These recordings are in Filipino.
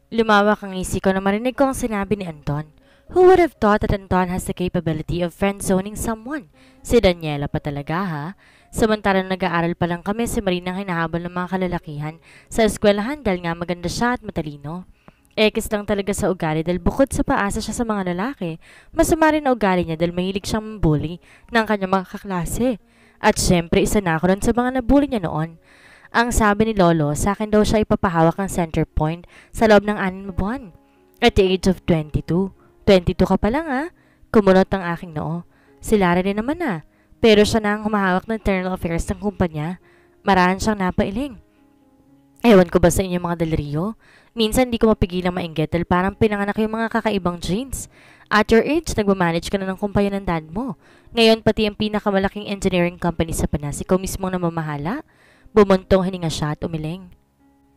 Lumawak ang isip ko na marinig ko ang sinabi ni Anton. Who would have thought that Anton has the capability of friend-zoning someone? Si Daniela pa talaga ha? Samantalang nag-aaral pa lang kami si Marina ang hinahabol ng mga kalalakihan sa eskwelahan dahil nga maganda siya at matalino. Ekis lang talaga sa ugali dahil bukod sa paasa siya sa mga lalaki, masama rin na ugali niya dahil mahilig siyang bully ng kanyang mga kaklase. At syempre isa na ako ron sa mga nabully niya noon. Ang sabi ni Lolo, sa akin daw siya ipapahawak ng center point sa loob ng 6 na buwan. At the age of 22. 22 ka pa lang ah. Kumunot ang aking noo. Si Lara rin naman ah. Pero siya na ang humahawak ng internal affairs ng kumpanya. Marahan siyang napailing. Ewan ko ba sa inyo mga daliriyo? Minsan di ko mapigilang mainggit dahil parang pinanganak yung mga kakaibang genes. At your age, nagmamanage ka na ng kumpanya ng dad mo. Ngayon pati ang pinakamalaking engineering company sa Pinas, ikaw mismo na mamahala. Bumuntong hininga siya at umiling.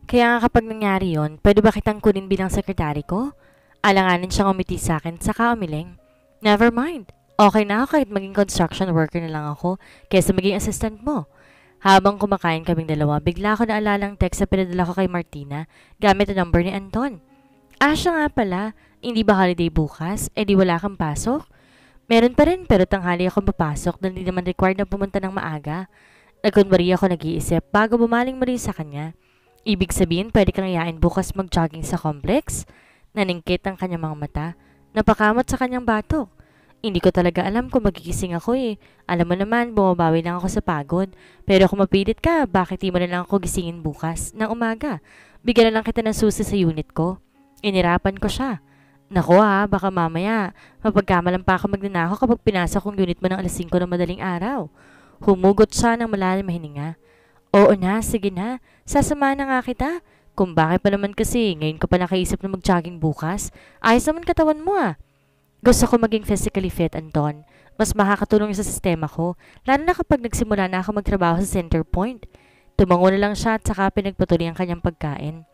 Kaya nga kapag nangyari yon, pwede ba kitang kunin bilang sekretary ko? Alanganin siyang umiti sa akin, saka umiling. Never mind. Okay na ako kahit maging construction worker na lang ako kaysa maging assistant mo. Habang kumakain kaming dalawa, bigla ako naalalang text na pinadala ko kay Martina gamit ang number ni Anton. Siya nga pala, hindi ba holiday bukas? Di wala kang pasok? Meron pa rin pero tanghali ako papasok dahil hindi naman required na pumunta ng maaga. Nagkunwari ako nag-iisip bago bumaling muli sa kanya. Ibig sabihin pwede kang iyain bukas mag-jogging sa complex? Naningkit ang kanyang mga mata. Napakamot sa kanyang batok. Hindi ko talaga alam kung magigising ako eh. Alam mo naman, bumabawi lang ako sa pagod. Pero kung mapilit ka, bakit di mo na lang ako gisingin bukas ng umaga? Bigyan na lang kita ng susi sa unit ko. Inirapan ko siya. Naku ha, baka mamaya, mapagkamalan pa ako magnanakaw kapag pinasa kong unit mo ng alas 5 ng madaling araw. Humugot siya ng malalim na hininga. Oo na, sige na. Sasama na nga kita. Kung bakit pa naman kasi, ngayon ko pa nakaisip na mag-jogging bukas. Ayos naman katawan mo ah. Gusto ko maging physically fit, Anton. Mas makakatulong sa sistema ko, lalo na kapag nagsimula na ako magtrabaho sa center point. Tumango na lang siya at saka pinagpatuloy ang kanyang pagkain.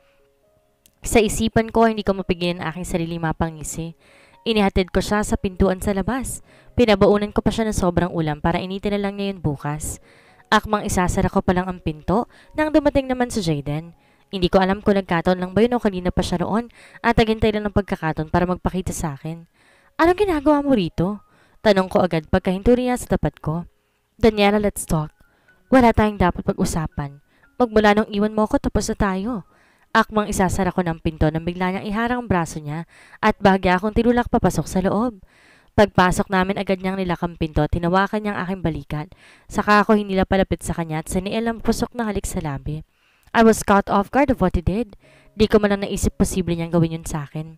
Sa isipan ko, hindi ko mapigilan ang aking sarili mapangisi. Inihatid ko siya sa pintuan sa labas. Pinabaunan ko pa siya ng sobrang ulam para initin na lang niya yun bukas. Akmang isasara ko pa lang ang pinto nang dumating naman si Jayden. Hindi ko alam kung nagkataon lang ba yun o kanina pa siya roon at naghintay lang ng pagkakataon para magpakita sa akin. Anong ginagawa mo rito? Tanong ko agad pagkahinto niya sa tapat ko. Daniela, let's talk. Wala tayong dapat pag-usapan. Magmula nung iwan mo ako tapos na tayo. Akmang isasara ko ng pinto nang bigla niyang iharang ang braso niya at bahagya akong tinulak papasok sa loob. Pagpasok namin agad niyang nilakang pinto at hinawakan niyang aking balikat. Saka ako hinila palapit sa kanya at saniel ang pasok na halik sa labi. I was caught off guard of what he did. Di ko man lang naisip posible niyang gawin yun sa akin.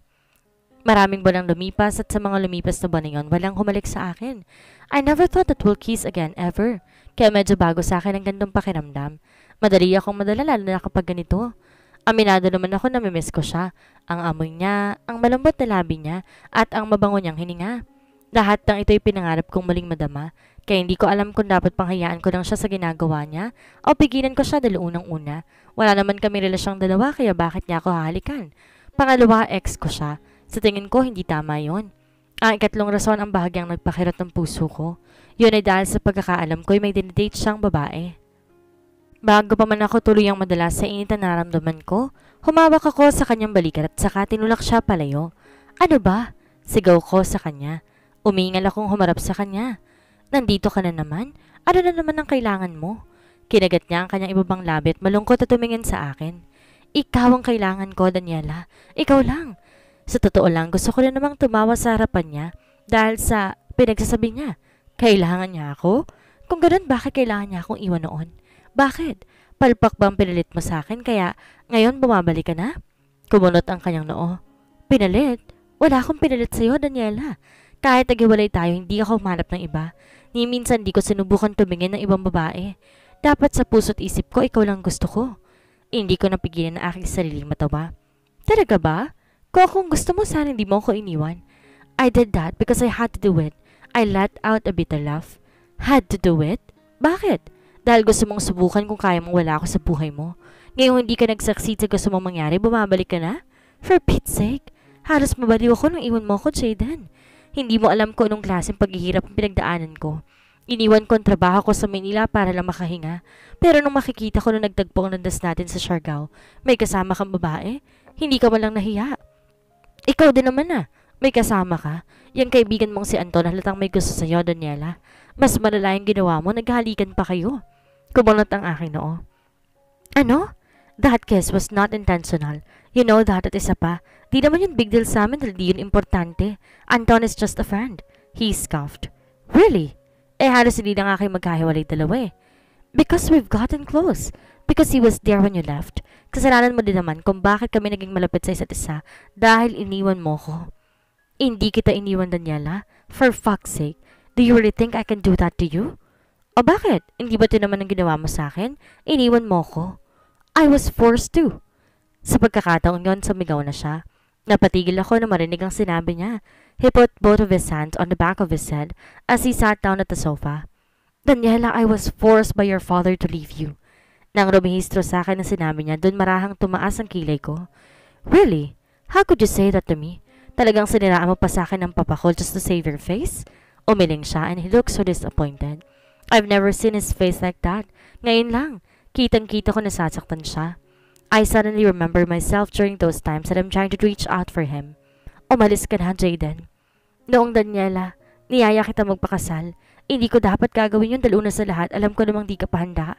Maraming buwan ang lumipas at sa mga lumipas na buwan na yun, walang humalik sa akin. I never thought that we'll kiss again ever. Kaya medyo bago sa akin ang gandong pakiramdam. Madali akong madala lalo na kapag ganito. Aminado naman ako na mimiss ko siya. Ang amoy niya, ang malambot na labi niya, at ang mabango niyang hininga. Lahat ng ito'y pinangarap kong muling madama. Kaya hindi ko alam kung dapat panghayaan ko lang siya sa ginagawa niya o pigilan ko siya dahil unang-una. Wala naman kami relasyong dalawa kaya bakit niya ako hahalikan? Pangalawa, ex ko siya. Sa tingin ko, hindi tama yon. Ang ikatlong rason ang bahagyang nagpakirot ng puso ko. Yun ay dahil sa pagkakaalam ko'y may dinidate siyang babae. Bago pa man ako tuluyang madalas sa init na naramdaman ko, humawak ako sa kanyang balikat at saka tinulak siya palayo. Ano ba? Sigaw ko sa kanya. Umingal akong humarap sa kanya. Nandito ka na naman? Ano na naman ang kailangan mo? Kinagat niya ang kanyang ibabang labi at malungkot at tumingin sa akin. Ikaw ang kailangan ko, Daniela. Ikaw lang. Sa totoo lang, gusto ko na namang tumawa sa harapan niya dahil sa pinagsasabi niya. Kailangan niya ako? Kung ganun, bakit kailangan niya akong iwan noon? Bakit? Palpak ba ang pinalit mo sa akin kaya ngayon bumabalik ka na? Kumunot ang kanyang noo. Pinalit? Wala akong pinalit sa'yo, Daniela. Kahit naghiwalay tayo, hindi ako humanap ng iba. Ni minsan di ko sinubukan tumingin ng ibang babae. Dapat sa puso't isip ko, ikaw lang gusto ko. Hindi ko napigilan ang aking sariling matawa. Talaga ba? Kung gusto mo sana hindi mo ako iniwan. I did that because I had to do it. I let out a bitter laugh. Had to do it? Bakit? Dahil gusto mong subukan kung kaya mong wala ako sa buhay mo. Ngayong hindi ka nag-succeed sa gusto mong mangyari, bumabalik ka na? For Pete's sake, halos mabaliw ako nung iwan mo ako, Jayden. Hindi mo alam kung anong klaseng paghihirap ang pinagdaanan ko. Iniwan ko ang trabaho ko sa Manila para lang makahinga. Pero nung makikita ko na nagtagpo ang landas natin sa Siargao, may kasama kang babae, Hindi ka malang nahiya. Ikaw din naman na. May kasama ka. Yung kaibigan mong si Anton halatang may gusto sa'yo, Daniela. Mas malala yung ginawa mo, naghalikan pa kayo. Kumunot ang aking noo. Ano? That kiss was not intentional. You know that at isa pa. Di naman yun big deal sa amin dahil di yun importante. Anton is just a friend. He scoffed. Really? Halos hindi na nga kayo magkahiwalay dalawa eh. Because we've gotten close. Because he was there when you left. Kasalanan mo din naman kung bakit kami naging malapit sa isa't isa dahil iniwan mo ko. Hindi kita iniwan, Daniela. For fuck's sake. Do you really think I can do that to you? O bakit? Hindi ba ito naman ang ginawa mo sa akin? Iniwan mo ko. I was forced to. Sa pagkakataon yon, sumigaw na siya. Napatigil ako na marinig ang sinabi niya. He put both of his hands on the back of his head as he sat down at the sofa. Daniela, I was forced by your father to leave you. Nang rumihistro sa akin ang sinabi niya, doon marahang tumaas ang kilay ko. Really? How could you say that to me? Talagang siniraan mo pa sa akin ang papa ko just to save your face? Umiling siya and he looked so disappointed. I've never seen his face like that. Ngayon lang, kitang-kita ko nasasaktan siya. I suddenly remember myself during those times that I'm trying to reach out for him. Umalis ka na, Jayden. Noong Daniela, niyaya kita magpakasal. Hindi ko dapat gagawin yun dahil una sa lahat, alam ko namang di ka pa handa.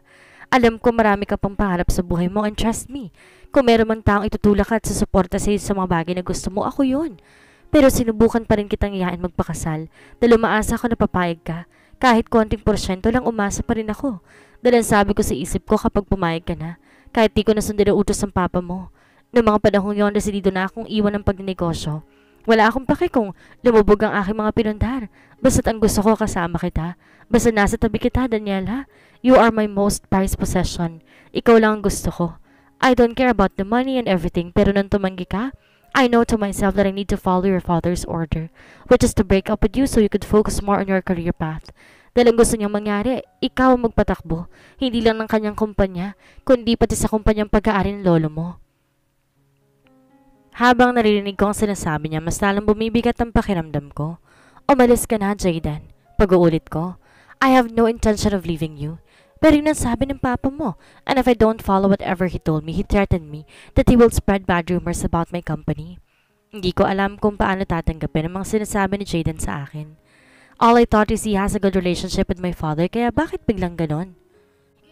Alam ko marami ka pang pangarap sa buhay mo and trust me, kung meron mang taong itutulak ka at susuporta sa iyo sa mga bagay na gusto mo, ako yun. Pero sinubukan pa rin kitang iyain magpakasal dahil umaasa ako na papayag ka. Kahit konting porsyento lang umasa pa rin ako. Dahil sabi ko sa isip ko kapag pumayag ka na, kahit di ko nasundin ang utos ng papa mo. Noong mga panahong yon, desidido na akong iwan ng pagnegosyo. Wala akong pake kung lumubog ang aking mga pinundar. Basta't ang gusto ko kasama kita. Basta nasa tabi kita, Daniela. You are my most prized possession. Ikaw lang ang gusto ko. I don't care about the money and everything, pero nung tumanggi ka, I know to myself that I need to follow your father's order, which is to break up with you so you could focus more on your career path. Dahil ang gusto niyang mangyari, ikaw ang magpatakbo, hindi lang ng kanyang kumpanya, kundi pati sa kumpanyang pag-aari ng lolo mo. Habang naririnig ko ang sinasabi niya, mas lalang bumibigat ang pakiramdam ko. Umalis ka na, Jayden. Pag-uulit ko, I have no intention of leaving you. Pero yun ang sabi ng papa mo, and if I don't follow whatever he told me, he threatened me that he will spread bad rumors about my company. Hindi ko alam kung paano tatanggapin ang mga sinasabi ni Jayden sa akin. All I thought is he has a good relationship with my father, kaya bakit biglang ganon?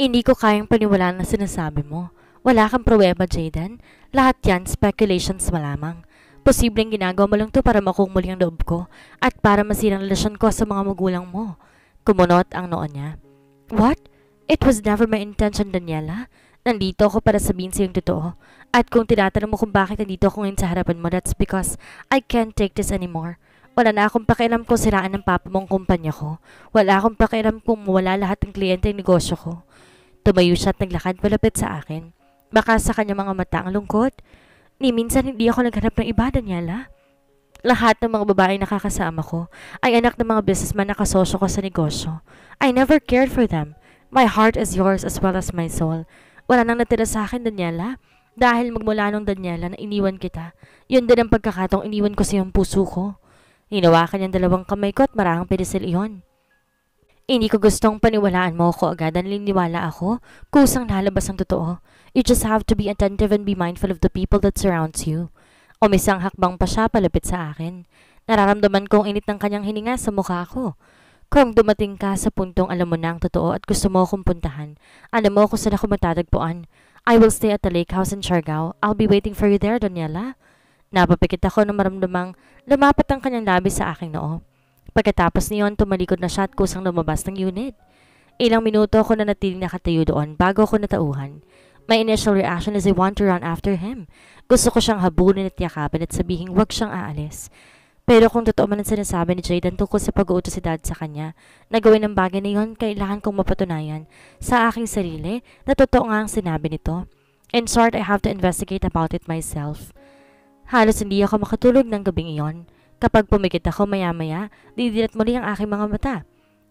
Hindi ko kayang paniwalaan na sinasabi mo. Wala kang pruweba, Jayden. Lahat yan, speculations malamang. Posibleng ginagawa mo lang to para makumuli ang loob ko at para masirang relasyon ko sa mga magulang mo. Kumunot ang noo niya. What? It was never my intention, Daniela. Nandito ako para sabihin sa yung totoo. At kung tinatanong mo kung bakit nandito ako ngayon sa harapan mo, that's because I can't take this anymore. Wala na akong pakialam kung siraan ng papa mong kumpanya ko. Wala akong pakialam kung mawala lahat ng kliyente ng negosyo ko. Tumayo siya at naglakad palapit sa akin. Baka sa kanya mga mata ang lungkot. Ni minsan hindi ako naghanap ng iba, Daniela. Lahat ng mga babae nakakasama ko ay anak ng mga businessman na kasosyo ko sa negosyo. I never cared for them. My heart is yours as well as my soul. Wala nang natira sa akin, Daniela. Dahil magmula nung Daniela na iniwan kita, yun din ang pagkakataong iniwan ko sa iyong puso ko. Hinawakan niyang dalawang kamay ko at marahang pinisil iyon. Hindi ko gustong paniwalaan mo ako agad na niniwala ako. Kusang lalabas ang totoo. You just have to be attentive and be mindful of the people that surrounds you. Umisang hakbang pa siya palapit sa akin. Nararamdaman ko ang init ng kanyang hininga sa mukha ko. Kung dumating ka sa puntong alam mo na ang totoo at gusto mo akong puntahan, alam mo kung saan ako matatagpuan. I will stay at the lake house in Siargao. I'll be waiting for you there, Daniela. Napapikit ako na maramdamang lumapat ang kanyang labi sa aking noo. Pagkatapos niyon, tumalikod na siya at kusang lumabas ng unit. Ilang minuto ako na natiling nakatayo doon bago ako natauhan. My initial reaction is I want to run after him. Gusto ko siyang habulin at yakapin at sabihin huwag siyang aalis. Pero kung totoo man ang sinasabi ni Jayden tungkol sa pag-uutos si Dad sa kanya, na gawin ang bagay na yon, kailangan kong mapatunayan sa aking sarili na totoo nga ang sinabi nito. In short, I have to investigate about it myself. Halos hindi ako makatulog ng gabing iyon. Kapag pumikit ako maya-maya, didilat muli ang aking mga mata.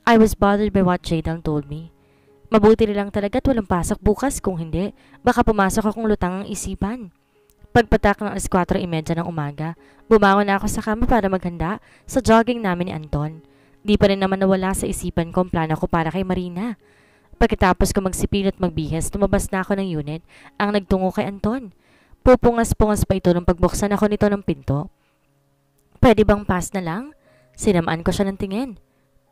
I was bothered by what Jayden told me. Mabuti lang talaga at walang pasok bukas, kung hindi, baka pumasok akong lutang ang isipan. Pagpatak ng 4:30 ng umaga, bumangon na ako sa kama para maghanda sa jogging namin ni Anton. Di pa rin naman nawala sa isipan ko ang plano ko para kay Marina. Pagkatapos ko magsipil at magbihis, tumabas na ako ng unit ang nagtungo kay Anton. Pupungas-pungas pa ito nung pagbuksan ako nito ng pinto. Pwede bang pass na lang? Sinamaan ko siya ng tingin.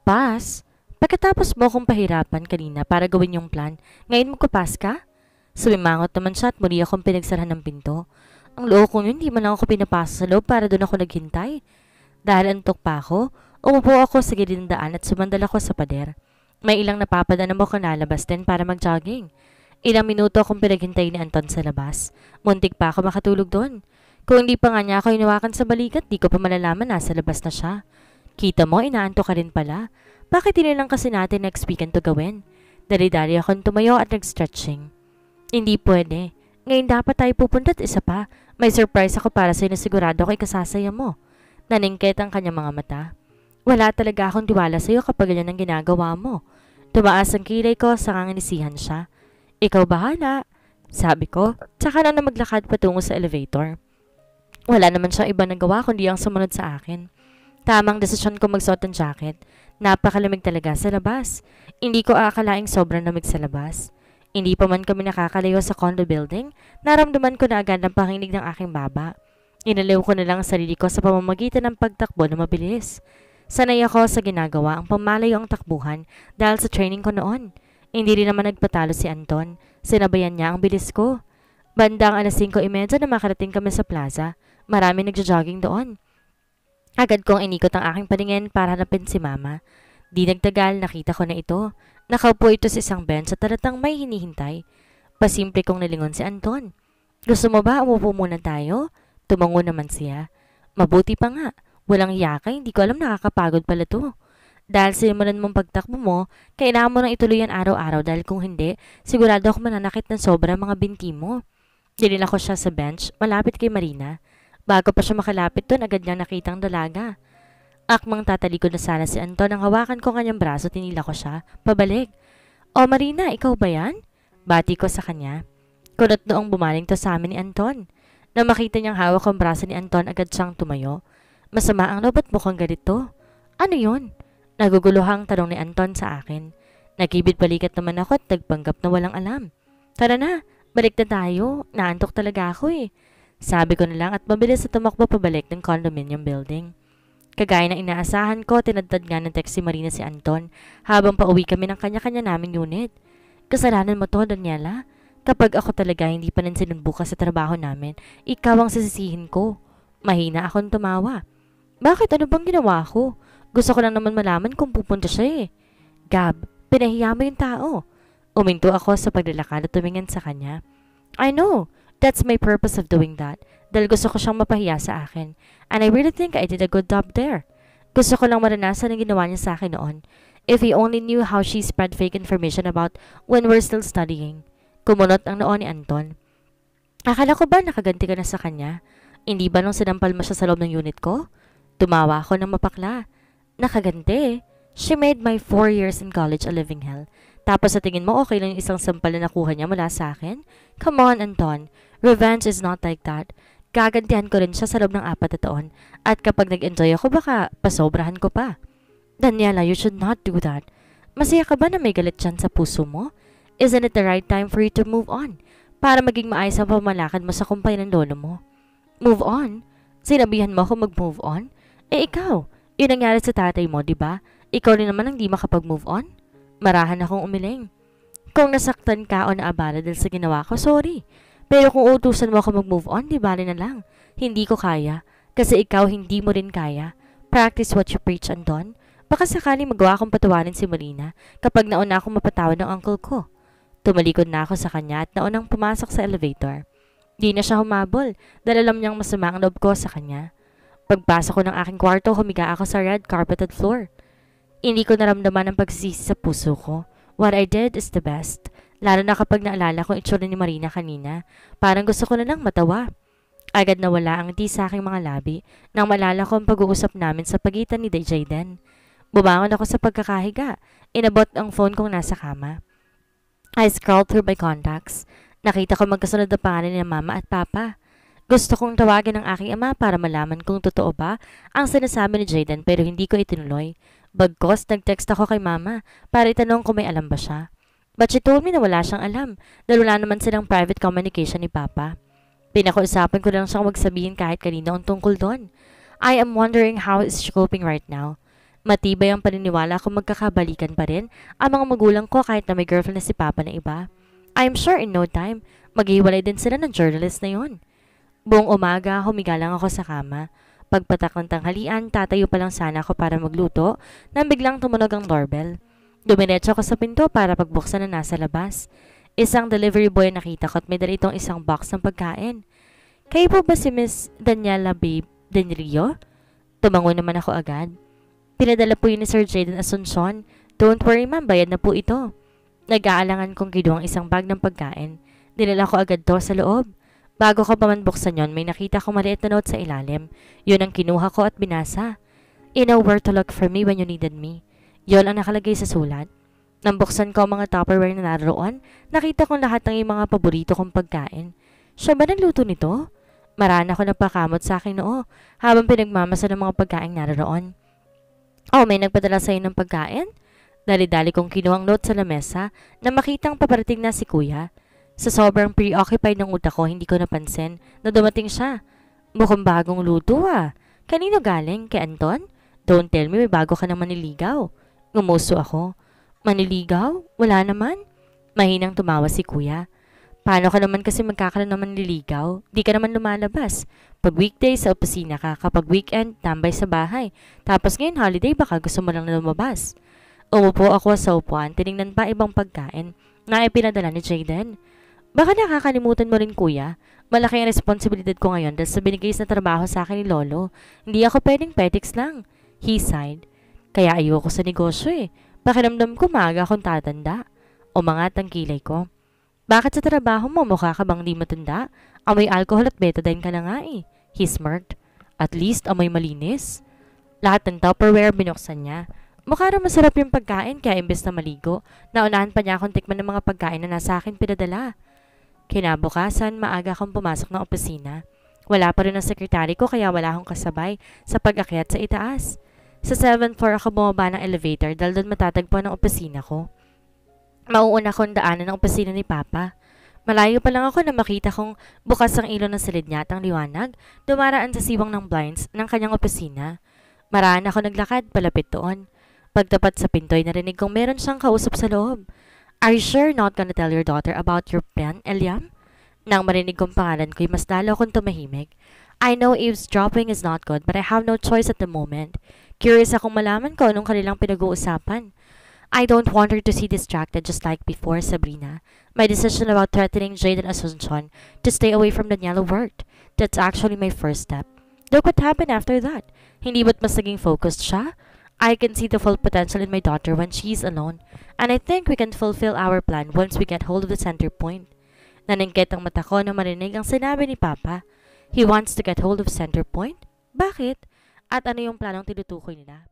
Pass? Pagkatapos mo akong pahirapan kanina para gawin yung plan, ngayon mo pass ka? Sumimangot naman siya at muli akong pinagsarahan ng pinto. Ang loo ko yun, di man lang ako pinapasa sa loob para doon ako naghintay. Dahil antok pa ako, umupo ako sa gilid ng daan at sumandal ako sa pader. May ilang napapadaan mo kung nalabas din para mag-jogging. Ilang minuto akong pinaghintay ni Anton sa labas. Muntik pa ako makatulog doon. Kung hindi pa nga niya ako hinawakan sa balikat, di ko pa malalaman nasa labas na siya. Kita mo, inaantok ka rin pala. Bakit hindi lang kasi natin next weekend to gawin? Dali-dali akong tumayo at nag-stretching. Hindi pwede. Ngayon dapat tayo pupunta at isa pa. May surprise ako para sa'yo na sigurado ko'y kasasaya mo. Naningkit ang kanyang mga mata. Wala talaga akong tiwala sa'yo kapag ganyan ang ginagawa mo. Tumaas ang kilay ko sa kanganisihan siya. Ikaw bahala, sabi ko, tsaka na maglakad patungo sa elevator. Wala naman siyang iba nagawa kundi ang sumunod sa akin. Tamang desisyon ko magsuot ng jacket. Napakalamig talaga sa labas. Hindi ko aakalaing sobrang lamig sa labas. Hindi pa man kami nakakalayo sa condo building, naramdaman ko na agad ang panginig ng aking baba. Inaliw ko na lang ang sarili ko sa pamamagitan ng pagtakbo na mabilis. Sanay ako sa ginagawa ang pamalayo ang takbuhan dahil sa training ko noon. Hindi rin naman nagpatalo si Anton. Sinabayan niya ang bilis ko. Bandang alas 5:30 na makarating kami sa plaza. Marami nagja-jogging doon. Agad kong inikot ang aking paningin para hanapin si Mama. Di nagtagal, nakita ko na ito. Nakaupo ito sa isang bench at talatang may hinihintay. Pasimple kong nalingon si Anton. Gusto mo ba umupo muna tayo? Tumango naman siya. Mabuti pa nga. Walang yaka, hindi ko alam nakakapagod pala to. Dahil sinimulan mong pagtakbo mo, kailangan mo nang ituloy yan araw-araw dahil kung hindi, sigurado ako mananakit ng sobra mga binti mo. Dinila ko siya sa bench, malapit kay Marina. Bago pa siya makalapit doon, agad niyang nakitang dalaga. Akmang tatalikod na sana si Anton nang hawakan ko kanyang braso, tinila ko siya, pabalik. O Marina, ikaw ba yan? Bati ko sa kanya. Kunot noong bumaling to sa amin ni Anton. Nang makita niyang hawak ang braso ni Anton, agad siyang tumayo. Masama ang loob at mukhang ganito. Ano yun? Naguguluhang tanong ni Anton sa akin. Nagkibit-balikat naman ako at nagpanggap na walang alam. Tara na, balik na tayo. Naantok talaga ako eh. Sabi ko na lang at mabilis na tumakbo pabalik ng condominium building. Kagaya ng inaasahan ko, tinadtad nga ng text si Marina si Anton habang pauwi kami ng kanya-kanya naming unit. Kasalanan mo to, Daniela. Kapag ako talaga hindi pa nansinan bukas sa trabaho namin, ikaw ang sisisihin ko. Mahina akong tumawa. Bakit? Ano bang ginawa ko? Gusto ko lang naman malaman kung pupunta siya eh. Gab, pinahiya mo yung tao. Uminto ako sa paglalakad at tumingin sa kanya. I know. That's my purpose of doing that. Dahil gusto ko siyang mapahiya sa akin. And I really think I did a good job there. Gusto ko lang maranasan ang ginawa niya sa akin noon. If he only knew how she spread fake information about when we're still studying. Kumunot ang noon ni Anton. Akala ko ba nakaganti ka na sa kanya? Hindi ba nung sinampal mo siya sa loob ng unit ko? Tumawa ako ng mapakla. Nakaganti. She made my 4 years in college a living hell. Tapos sa tingin mo okay lang yung isang sampal na nakuha niya mula sa akin? Come on, Anton. Revenge is not like that. Gagantihan ko rin siya sa loob ng 4 na taon. At kapag nag-enjoy ako baka pasobrahan ko pa. Daniela, you should not do that. Masaya ka ba na may galit siyan sa puso mo? Isn't it the right time for you to move on? Para maging maayos ang pamalakad mo sa kumpay ng lolo mo. Move on? Sinabihan mo ako mag-move on? Eh ikaw, yun nangyari sa tatay mo, di ba? Ikaw rin naman ang di makapag-move on? Marahan akong umiling. Kung nasaktan ka o naabala dahil sa ginawa ko, sorry. Pero kung utusan mo ako mag-move on, di bali na lang. Hindi ko kaya. Kasi ikaw hindi mo rin kaya. Practice what you preach, Anton. Baka sakaling magawa akong patawanin si Marina kapag nauna akong mapatawad ng uncle ko. Tumalikod na ako sa kanya at naunang pumasok sa elevator. Di na siya humabol dahil alam niyang masama ang loob ko sa kanya. Pagpasok ko ng aking kwarto, humiga ako sa red carpeted floor. Hindi ko naramdaman ang pagsisisi sa puso ko. What I did is the best. Lalo na kapag naalala kong itsura ni Marina kanina. Parang gusto ko na lang matawa. Agad nawala ang ngiti sa aking mga labi nang malala ko ang pag-uusap namin sa pagitan ni Jayden. Bumangon ako sa pagkakahiga. Inabot ang phone kong nasa kama. I scrolled through my contacts. Nakita ko magkasunod na pangalan ni Mama at Papa. Gusto kong tawagin ang aking ama para malaman kung totoo ba ang sinasabi ni Jayden pero hindi ko itinuloy. Bagkos, nag-text ako kay Mama para itanong kung may alam ba siya. But she told me na wala siyang alam dahil wala naman silang private communication ni Papa. Pinakuusapan ko lang siyang magsabihin kahit kanina ang tungkol doon. I am wondering how is she coping right now. Matibay ang paniniwala kung magkakabalikan pa rin ang mga magulang ko kahit na may girlfriend na si Papa na iba. I am sure in no time, maghiwalay din sila ng journalist na yon. Buong umaga, humiga lang ako sa kama. Pagpatak ng tanghalian, tatayo pa lang sana ako para magluto nang biglang tumunog ang doorbell. Dumiretso ako sa pinto para pagbuksan na nasa labas. Isang delivery boy nakita ko at may dala itong isang box ng pagkain. Kayo po ba si Miss Daniela Babe Denrio? Tumango naman ako agad. Pinadala po yun ni Sir Jaden Asuncion. Don't worry ma'am, bayad na po ito. Nag-aalangan kong kinuha ang isang bag ng pagkain. Dinala ko agad to sa loob. Bago ko pa man buksan yon, may nakita ko maliit na note sa ilalim. Yun ang kinuha ko at binasa. You know where to look for me when you needed me. Yun ang nakalagay sa sulat. Nang buksan ko ang mga Tupperware na naroon, nakita kong lahat ng mga paborito kong pagkain. Siya ba nagluto nito? Marana ko napakamot sa akin noo habang pinagmamasa ng mga pagkain naroon. Oh, may nagpadala sa'yo ng pagkain? Dali-dali kong kinuha ang note sa lamesa na makitang paparating na si kuya. Sa sobrang preoccupied ng utak ko, hindi ko napansin na dumating siya. Mukhang bagong luto ah. Kanino galing? Kay Anton? Don't tell me may bago ka ng maniligaw. Ngumuso ako. Maniligaw? Wala naman. Mahinang tumawa si kuya. Paano ka naman kasi magkakaroon ng manliligaw? Di ka naman lumalabas. Pag weekday sa opisina ka, kapag weekend, tambay sa bahay. Tapos ngayon holiday, baka gusto mo lang na lumabas. Umupo ako sa upuan, tinignan pa ibang pagkain na ipinadala ni Jaden. Baka nakakalimutan mo rin kuya. Malaki ang responsibilidad ko ngayon dahil sa binigay na trabaho sa akin ni Lolo. Hindi ako pwedeng petics lang. He sighed. Kaya ayoko sa negosyo eh. Pakiramdam ko maaga akong tatanda. Umangat ang kilay ko. Bakit sa trabaho mo mukha ka bang di matanda? Amoy alcohol at betadine ka na nga eh. He smirked. At least amoy malinis. Lahat ng Tupperware binuksan niya. Mukha rin masarap yung pagkain kaya imbes na maligo, naunahan pa niya akong tikman ng mga pagkain na nasa akin pinadala. Kinabukasan, maaga akong pumasok ng opisina. Wala pa rin ang sekretary ko kaya wala akong kasabay sa pag-akyat sa itaas. Sa 7th floor ako bumaba ng elevator dahil doon matatagpuan ang opisina ko. Mauuna kong daanan ng opisina ni Papa. Malayo pa lang ako na makita kong bukas ang ilaw ng silid niya at ang liwanag, dumaraan sa siwang ng blinds ng kanyang opisina. Maraan ako naglakad palapit doon. Pagtapat sa pinto'y narinig kong meron siyang kausap sa loob. Are you sure not gonna tell your daughter about your plan, Eliam? Nang marinig kong pangalan ko'y mas lalo akong tumahimik. I know eavesdropping is not good but I have no choice at the moment. Curious akong malaman ko anong kanilang pinag-uusapan. I don't want her to see distracted just like before, Sabrina. My decision about threatening Jade and Asuncion to stay away from Daniela worked. That's actually my first step. Look what happened after that. Hindi ba't mas naging focused siya? I can see the full potential in my daughter when she's alone. And I think we can fulfill our plan once we get hold of the center point. Naningkit ang mata ko na marinig ang sinabi ni Papa. He wants to get hold of center point? Bakit? At ano yung planong tinutukoy nila?